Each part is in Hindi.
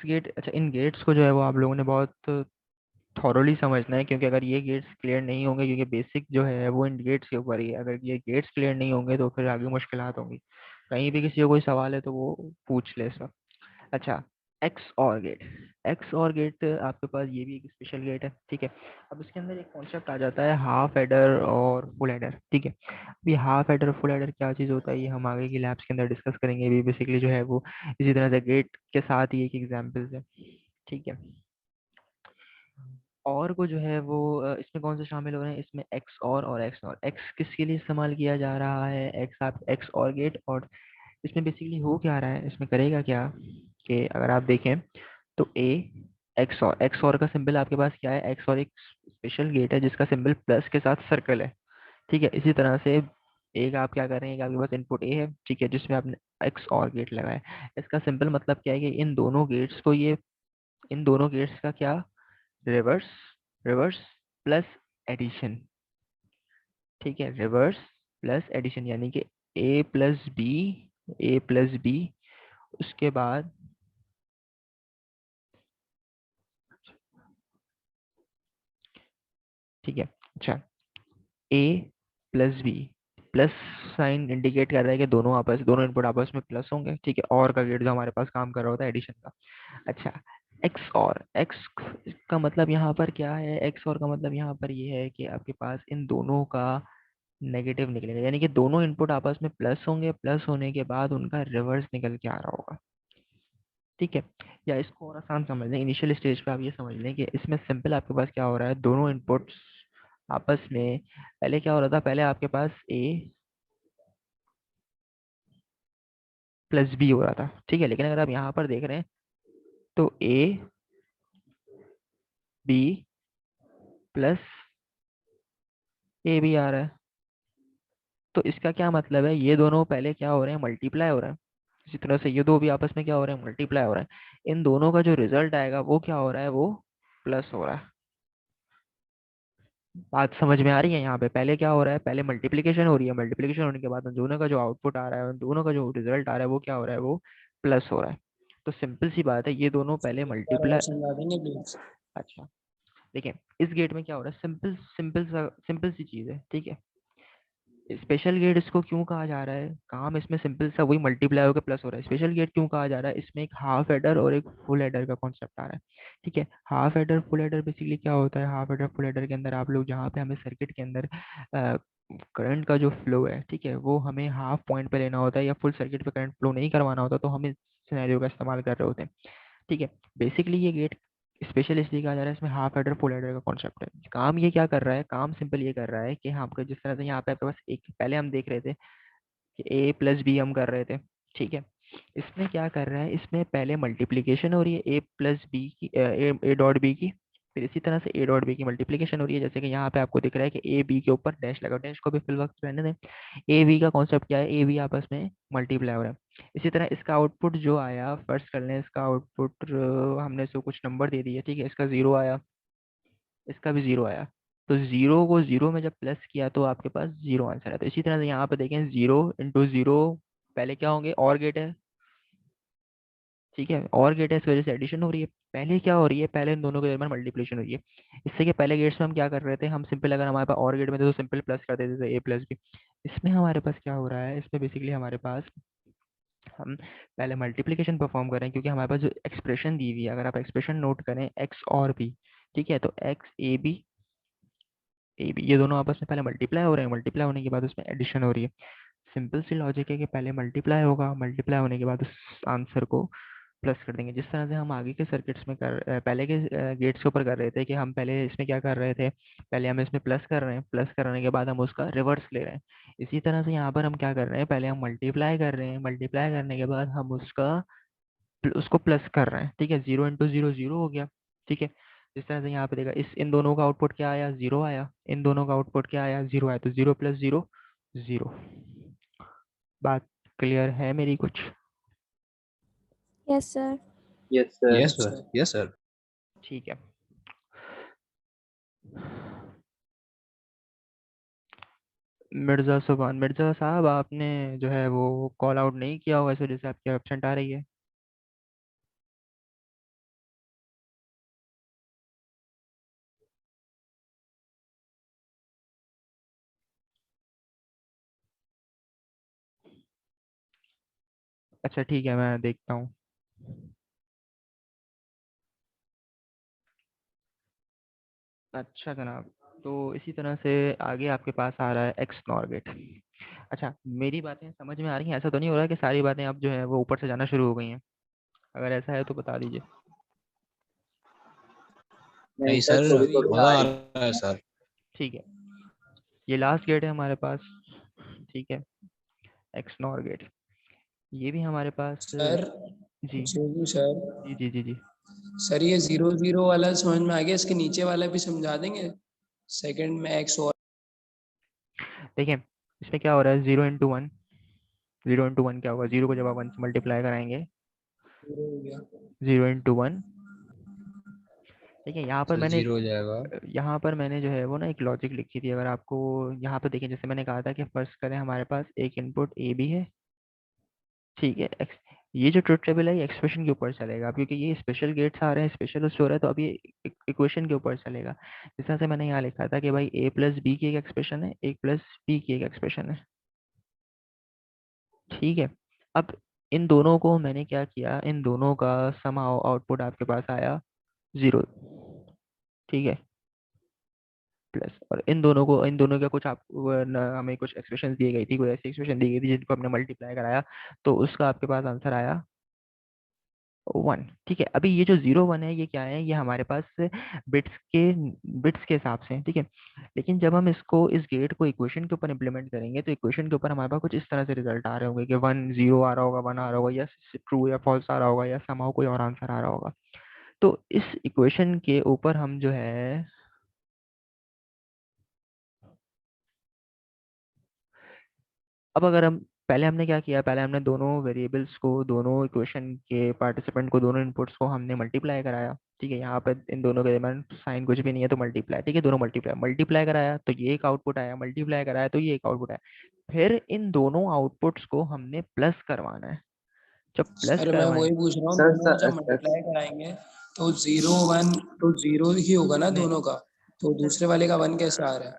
गेट, अच्छा इन गेट्स को जो है वो आप लोगों ने बहुत थॉरोली समझना है, क्योंकि अगर ये गेट्स क्लियर नहीं होंगे, क्योंकि बेसिक जो है वो इन गेट्स के ऊपर ही है, अगर ये गेट्स क्लियर नहीं होंगे तो फिर आगे मुश्किलात होंगी। कहीं भी किसी को कोई सवाल है तो वो पूछ ले सब। अच्छा, एक्स और गेट। एक्स और गेट आपके पास ये भी एक स्पेशल गेट है, ठीक है। अब इसके अंदर एक कॉन्सेप्ट आ जाता है हाफ एडर और फुल एडर, ठीक है। अभी हाफ एडर फुल एडर क्या चीज़ होता है ये हम आगे की लैब्स के अंदर डिस्कस करेंगे। अभी बेसिकली जो है वो इसी तरह से गेट के साथ ही एक एग्जाम्पल्स है, ठीक है। और को जो है वो इसमें कौन से शामिल हो रहे हैं, इसमें एक्स और एक्स और एक्स किसके लिए इस्तेमाल किया जा रहा है, एक्स आप एक्स और गेट। और इसमें बेसिकली हो क्या रहा है, इसमें करेगा क्या कि अगर आप देखें तो ए एक्स और का सिंबल आपके पास क्या है, एक्स और एक स्पेशल गेट है जिसका सिंबल प्लस के साथ सर्कल है, ठीक है। इसी तरह से एक आप क्या कर रहे हैं कि आपके पास इनपुट ए है, ठीक है, जिसमें आपने एक्स और गेट लगाया है। इसका सिंपल मतलब क्या है कि इन दोनों गेट्स को ये, इन दोनों गेट्स का क्या, रिवर्स, रिवर्स प्लस एडिशन, ठीक है, रिवर्स प्लस एडिशन, यानी कि A plus B, A plus B, उसके बाद, ठीक है। अच्छा, A plus B, plus sign indicate कर रहा है कि दोनों आपस, दोनों इनपुट आपस में प्लस होंगे, ठीक है। और का गेट जो हमारे पास काम कर रहा होता है एडिशन का। अच्छा, एक्स और एक्स का मतलब यहाँ पर क्या है, एक्स और का मतलब यहाँ पर ये है कि आपके पास इन दोनों का नेगेटिव निकलेगा, यानी कि दोनों इनपुट आपस में प्लस होंगे, प्लस होने के बाद उनका रिवर्स निकल के आ रहा होगा, ठीक है। या इसको और आसान समझ लें, इनिशियल स्टेज पे आप ये समझ लें कि इसमें सिंपल आपके पास क्या हो रहा है, दोनों इनपुट्स आपस में, पहले क्या हो रहा था, पहले आपके पास ए प्लस बी हो रहा था, ठीक है। लेकिन अगर आप यहाँ पर देख रहे हैं तो ए बी प्लस ए भी आ रहा है, तो इसका क्या मतलब है, ये दोनों पहले क्या हो रहे हैं, मल्टीप्लाई हो रहे हैं। इसी तरह से ये दो भी आपस में क्या हो रहे हैं, मल्टीप्लाई हो रहे हैं। इन दोनों का जो रिजल्ट आएगा वो क्या हो रहा है, वो प्लस हो रहा है। बात समझ में आ रही है, यहाँ पे पहले क्या हो रहा है, पहले मल्टीप्लीकेशन हो रही है, मल्टीप्लीकेशन होने के बाद उन दोनों का जो आउटपुट आ रहा है, उन दोनों का जो रिजल्ट आ रहा है वो क्या हो रहा है, वो प्लस हो रहा है। तो सिंपल सी बात है, ये दोनों पहले बार मल्टीप्लाई। और समझा देंगे प्लीज। अच्छा, देखिए इस गेट में क्या हो रहा है, सिंपल सिंपल सी चीज है, ठीक है। स्पेशल गेट इसको क्यों कहा जा रहा है, काम इसमें सिंपल सा, वही मल्टीप्लाई होकर प्लस हो रहा है। स्पेशल गेट क्यों कहा जा रहा है, इसमें एक हाफ एडर और एक फुल एडर का कॉन्सेप्ट आ रहा है, ठीक है। Half adder full adder basically क्या होता है, हाफ एडर फुल एडर के अंदर आप लोग जहाँ पे हमें सर्किट के अंदर करंट का जो फ्लो है, ठीक है, वो हमें हाफ पॉइंट पे लेना होता है, या फुल सर्किट पे करंट फ्लो नहीं करवाना होता, तो हम इस सिनेरियो का इस्तेमाल कर रहे होते हैं, ठीक है। बेसिकली ये गेट स्पेशल इसलिए कहा जा रहा है, इसमें हाफ एडर फुल एडर का कॉन्सेप्ट है। काम ये क्या कर रहा है, काम सिंपल ये कर रहा है कि हाँ, आपका जिस तरह से यहाँ पे आपके पास एक, पहले हम देख रहे थे कि ए प्लस बी हम कर रहे थे, ठीक है। इसमें क्या कर रहा है, इसमें पहले मल्टीप्लीकेशन हो रही है ए प्लस बी की, ए डॉट बी की, फिर इसी तरह से ए डॉट बी की मल्टीप्लीकेशन हो रही है, जैसे कि यहाँ पे आपको दिख रहा है कि ए बी के ऊपर डैश लगा, डैश को भी फिल वक्त रहने दें। ए बी का कॉन्सेप्ट क्या है, ए बी आपस में मल्टीप्लाई हो रहा है। इसी तरह इसका आउटपुट जो आया, फर्स्ट कर लें इसका आउटपुट, हमने इसको कुछ नंबर दे दिया, ठीक है, इसका जीरो आया, इसका भी जीरो आया। तो जीरो को जीरो में जब प्लस किया तो आपके पास जीरो आंसर है। तो इसी तरह से यहाँ पे देखें, जीरो इंटू जीरो, पहले क्या होंगे, और गेट है, ठीक है, और गेट है, इस वजह से एडिशन हो रही है। पहले क्या हो रही है, पहले इन दोनों के दरमियान मल्टीप्लिकेशन हो रही है। इससे कि पहले गेट्स में हम क्या कर रहे थे, हम सिंपल, अगर हमारे पास और गेट में थे तो सिंपल प्लस कर देते थे, ए प्लस बी। इसमें हमारे पास क्या हो रहा है, इसमें बेसिकली हमारे पास, हम पहले मल्टीप्लिकेशन परफॉर्म कर रहे हैं, क्योंकि हमारे पास जो एक्सप्रेशन दी हुई है, अगर आप एक्सप्रेशन नोट करें एक्स और बी, ठीक है, तो X A B, A B, ये दोनों आपस में पहले मल्टीप्लाई हो रहे हैं, मल्टीप्लाई होने के बाद उसमें एडिशन हो रही है। सिंपल सी लॉजिक है कि पहले मल्टीप्लाई होगा, मल्टीप्लाई होने के बाद उस आंसर को प्लस कर देंगे, जिस तरह से हम आगे के सर्किट्स में पहले के गेट्स के ऊपर कर रहे थे कि हम पहले इसमें क्या कर रहे थे, पहले हम इसमें प्लस कर रहे हैं, प्लस करने के बाद हम उसका रिवर्स ले रहे हैं। इसी तरह से यहाँ पर हम क्या कर रहे हैं, पहले हम मल्टीप्लाई कर रहे हैं, मल्टीप्लाई करने के बाद हम उसका उसको प्लस कर रहे हैं, ठीक है। जीरो इंटू जीरो जीरो हो गया, ठीक है। जिस तरह से यहाँ पे देखा, इस इन दोनों का आउटपुट क्या आया, जीरो आया, इन दोनों का आउटपुट क्या आया, जीरो आया, तो जीरो प्लस जीरो जीरो। बात क्लियर है मेरी कुछ? Yes sir. Yes sir. Yes yes sir, sir. Yes sir. ठीक है। मिर्ज़ा सुभान, मिर्ज़ा साहब आपने जो है वो कॉल आउट नहीं किया होगा, इस वजह से आपकी एब्सेंट आ रही है। अच्छा ठीक है, मैं देखता हूँ। अच्छा जनाब, तो इसी तरह से आगे आपके पास आ रहा है एक्स नॉर गेट। अच्छा, मेरी बातें समझ में आ रही हैं? ऐसा तो नहीं हो रहा है कि सारी बातें अब जो है वो ऊपर से जाना शुरू हो गई हैं? अगर ऐसा है तो बता दीजिए। नहीं सर, मजा आ रहा है सर। ठीक है, ये लास्ट गेट है हमारे पास। ठीक है, एक्स नॉर गेट, ये भी हमारे पास। सर जी जोगी सर, जी जी जी जी। सर ये 0 0 वाला समझ में आ गया, इसके नीचे वाला भी समझा देंगे? सेकंड में एक्स और देखिए, इसमें क्या हो रहा है, 0 × 1। 0 × 1 क्या होगा, 0 को जब आप 1 से मल्टीप्लाई कराएंगे, 0 हो गया। 0 × 1। देखिए यहाँ पर सर मैंने 0 हो जाएगा। यहाँ पर मैंने जो है वो ना एक लॉजिक लिखी थी। अगर आपको यहाँ पर देखिए, जैसे मैंने कहा था कि फर्स्ट करें, हमारे पास एक इनपुट ए भी है। ठीक है, ये जो ट्रुथ टेबल है ये एक्सप्रेशन के ऊपर चलेगा। अब क्योंकि ये स्पेशल गेट्स आ रहे हैं, स्पेशल हो रहा है, तो अब ये इक्वेशन के ऊपर चलेगा। जिस तरह से मैंने यहाँ लिखा था कि भाई a + b की एक एक्सप्रेशन है, a + b की एक एक्सप्रेशन है। ठीक है, अब इन दोनों को मैंने क्या किया, इन दोनों का समाओ आउटपुट आपके पास आया 0। ठीक है, प्लस, और इन दोनों का कुछ आप हमें कुछ एक्सप्रेशन दी गई थी, कोई ऐसी एक्सप्रेशन दी गई थी जिनको हमने मल्टीप्लाई कराया, तो उसका आपके पास आंसर आया 1। ठीक है, अभी ये जो 0 1 है ये क्या है, ये हमारे पास बिट्स के बिट्स के हिसाब से है। ठीक है, लेकिन जब हम इसको इस गेट को इक्वेशन के ऊपर इंप्लीमेंट करेंगे तो इक्वेशन के ऊपर हमारे पास कुछ इस तरह से रिजल्ट आ रहे होंगे कि 1 0 आ रहा होगा, 1 आ रहा होगा, या ट्रू या फॉल्स आ रहा होगा, या समाउ कोई और आंसर आ रहा होगा। तो इस इक्वेशन के ऊपर हम जो है, अब अगर हम, पहले हमने क्या किया, पहले हमने दोनों वेरिएबल्स को, दोनों इक्वेशन के पार्टिसिपेंट को, दोनों इनपुट्स को हमने मल्टीप्लाई कराया। ठीक है, यहाँ पे इन दोनों के दरमियान साइन कुछ भी नहीं है तो मल्टीप्लाई। ठीक है, दोनों मल्टीप्लाई मल्टीप्लाई कराया तो ये एक आउटपुट आया, मल्टीप्लाई कराया तो ये एक आउटपुट आया। फिर इन दोनों आउटपुट्स को हमने प्लस करवाना है। जब प्लस सर मैं करवाएं, वही पूछ रहा हूँ, दोनों को जब मल्टीप्लाई कराएंगे तो 0 1 तो 0 ही होगा ना नहीं दोनों का, तो दूसरे वाले का 1 कैसे आ रहा है?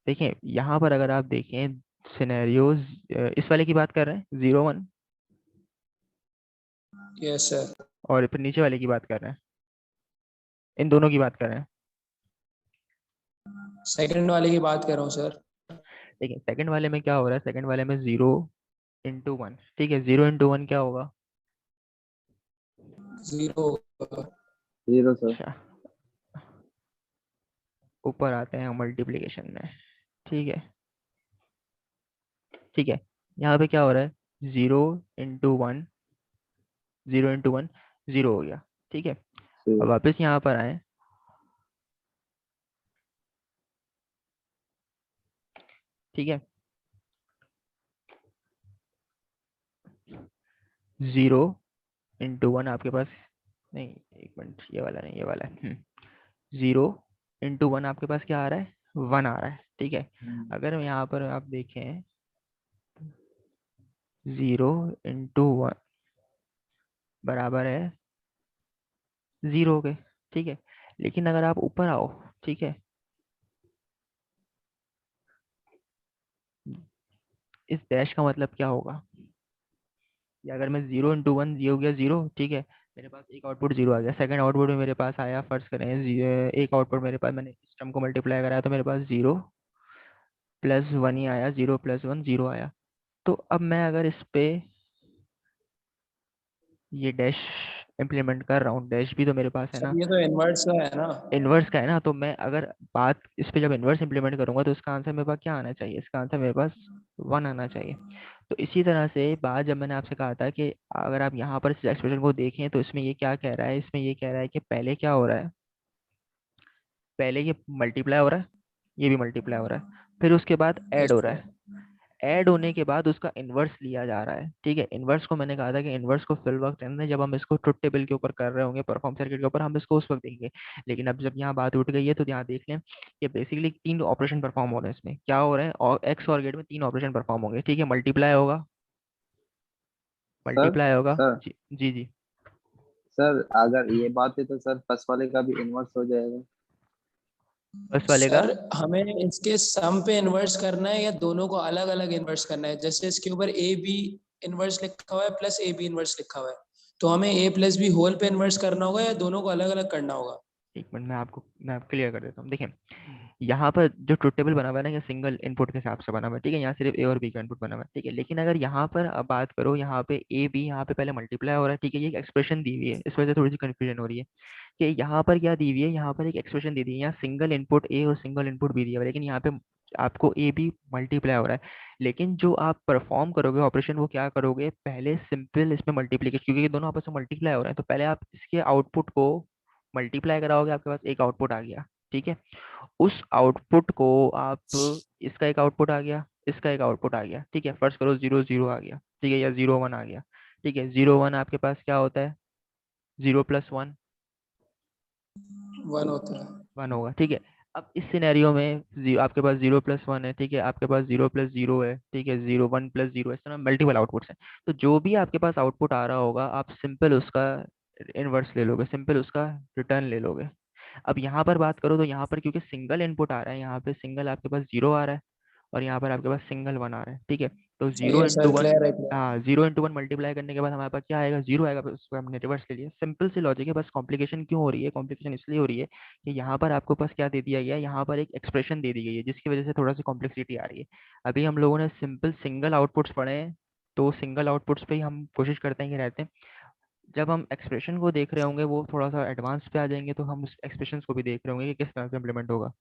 देखिए, यहाँ पर अगर आप देखें सिनेरियोज, इस वाले की बात कर रहे हैं 0 1, यस सर। और फिर नीचे वाले की बात कर रहे हैं, इन दोनों की बात कर रहे हैं। सेकंड वाले की बात कर रहा हूँ सर। देखिए, सेकंड वाले में क्या हो रहा है, सेकंड वाले में 0 × 1। ठीक है, 0 × 1 क्या होगा? 0 अच्छा, ऊपर आते हैं मल्टीप्लिकेशन में। ठीक है, ठीक है, यहाँ पे क्या हो रहा है, 0 × 1, 0 × 1 0 हो गया। ठीक है, अब वापस यहाँ पर आए। ठीक है, 0 × 1 आपके पास, नहीं एक मिनट, ये वाला नहीं, ये वाला है। 0 × 1 आपके पास क्या आ रहा है, 1 आ रहा है। ठीक है, अगर यहाँ पर आप देखें 0 × 1 बराबर है 0 के। ठीक है, लेकिन अगर आप ऊपर आओ, ठीक है, इस डैश का मतलब क्या होगा, या अगर मैं 0 × 1 ये हो गया 0। ठीक है, मेरे पास एक आउटपुट 0 आ गया, सेकंड आउटपुट में मेरे पास आया, फर्स्ट करें एक आउटपुट मेरे पास, मैंने इस टर्म को मल्टीप्लाई कराया तो मेरे पास 0 + 1 ही आया, 0 + 1 0 आया। तो अब मैं अगर इस पे ये डैश इम्प्लीमेंट कर रहा हूँ, डैश भी तो मेरे पास है सर ना, ये तो इनवर्स का है ना? इनवर्स का है ना, तो मैं अगर बात इस पे जब इनवर्स इंप्लीमेंट करूंगा तो इसका आंसर मेरे पास क्या आना चाहिए, इसका आंसर मेरे पास 1 आना चाहिए। तो इसी तरह से बात, जब मैंने आपसे कहा था कि अगर आप यहाँ पर इस एक्सप्रेशन को देखें तो इसमें ये क्या कह रहा है, इसमें ये कह रहा है कि पहले क्या हो रहा है, पहले ये मल्टीप्लाई हो रहा है, ये भी मल्टीप्लाई हो रहा है, फिर उसके बाद ऐड यस हो रहा सर। है, ऐड होने के बाद उसका इन्वर्स लिया जा रहा है। ठीक है, इन्वर्स को मैंने कहा था कि इन्वर्स को फिल वक्त रहने दें, जब हम इसको ट्रुथ टेबल के ऊपर कर रहे होंगे, परफॉर्म सर्किट के ऊपर, हम इसको उस वक्त देखेंगे। लेकिन अब जब यहाँ बात उठ गई है तो यहाँ देख लें कि बेसिकली 3 ऑपरेशन परफॉर्म हो रहे हैं। इसमें क्या हो रहे हैं, और एक्स और गेट में 3 ऑपरेशन परफॉर्म होंगे। ठीक है, मल्टीप्लाई होगा, सर मल्टीप्लाई होगा। सर जी जी जी। सर अगर ये बात है तो सर फर्स्ट वाले का भी इन्वर्स हो जाएगा। फर्स्ट वाले का, सर हमें इसके सम पे इन्वर्स करना है या दोनों को अलग अलग इन्वर्स करना है? जैसे इसके ऊपर ए बी इनवर्स लिखा हुआ है प्लस ए बी इनवर्स लिखा हुआ है, तो हमें ए प्लस बी होल पे इनवर्स करना होगा या दोनों को अलग अलग करना होगा? एक मिनट मैं आपको क्लियर कर देता हूँ। देखिए यहाँ पर जो ट्रुथ टेबल बना हुआ है ना, ये सिंगल इनपुट के हिसाब से बना हुआ है, ठीक है। यहाँ सिर्फ ए और बी का इनपुट बना हुआ है, ठीक है। लेकिन अगर यहाँ पर अब बात करो, यहाँ पे ए बी यहाँ पे पहले मल्टीप्लाई हो रहा है, ठीक है। ये एक एक्सप्रेशन दी हुई है, इस वजह से थोड़ी सी कंफ्यूजन हो रही है कि यहाँ पर क्या दी हुई है। यहाँ पर एक एक्सप्रेशन दी हुई है, यहाँ सिंगल इनपुट ए और सिंगल इनपुट बी दिया हुआ है, लेकिन यहाँ पे आपको ए बी मल्टीप्लाई हो रहा है। लेकिन जो आप परफॉर्म करोगे ऑपरेशन, वो क्या करोगे, पहले सिंपल इसमें मल्टीप्लीकेशन, क्योंकि ये दोनों आपस में मल्टीप्लाई हो रहे हैं, तो पहले आप इसके आउटपुट को मल्टीप्लाई कराओगे, आपके पास एक आउटपुट आ गया, ठीक है। उस आउटपुट को आप, इसका एक आउटपुट आ गया, इसका एक आउटपुट आ गया, ठीक है। फर्स्ट करो 0 0 आ गया, ठीक है, या 0 1 आ गया, ठीक है। 0 1 आपके पास क्या होता है, 0 + 1 1 होता है। 1 होगा, ठीक है। अब इस सिनेरियो में आपके पास 0 + 1 है, ठीक है। आपके पास 0 + 0 है, ठीक है। 0 1 + 0, इस तरह मल्टीपल आउटपुट्स हैं। तो जो भी आपके पास आउटपुट आ रहा होगा, आप सिंपल उसका इनवर्स ले लोगे, सिंपल उसका रिटर्न ले लोगे। अब यहाँ पर बात करो तो यहाँ पर क्योंकि सिंगल इनपुट आ रहा है, यहाँ पे सिंगल आपके पास 0 आ रहा है और यहाँ पर आपके पास सिंगल 1 आ रहा है, ठीक है। तो सही 0 है × सर, 1, क्लियर है क्लियर। हाँ 0 × 1 मल्टीप्लाई करने के बाद हमारे पास क्या आएगा, 0 आएगा, फिर उसको हमने रिवर्स ले लिया। सिंपल सी लॉजिक है, बस कॉम्प्लिकेशन क्यों हो रही है, कॉम्प्लिकेशन इसलिए हो रही है कि यहाँ पर आपको पास क्या दे दिया गया है, यहाँ पर एक एक्सप्रेशन दे दी गई है, जिसकी वजह से थोड़ा सी कॉम्प्लेक्सिटी आ रही है। अभी हम लोगों ने सिंपल सिंगल आउटपुट्स पढ़े हैं, तो सिंगल आउटपुट्स पे ही हम कोशिश करते हैं कि रहते हैं। जब हम एक्सप्रेशन को देख रहे होंगे, वो थोड़ा सा एडवांस पे आ जाएंगे, तो हम उस एक्सप्रेशन को भी देख रहे होंगे कि किस तरह से इम्प्लीमेंट होगा।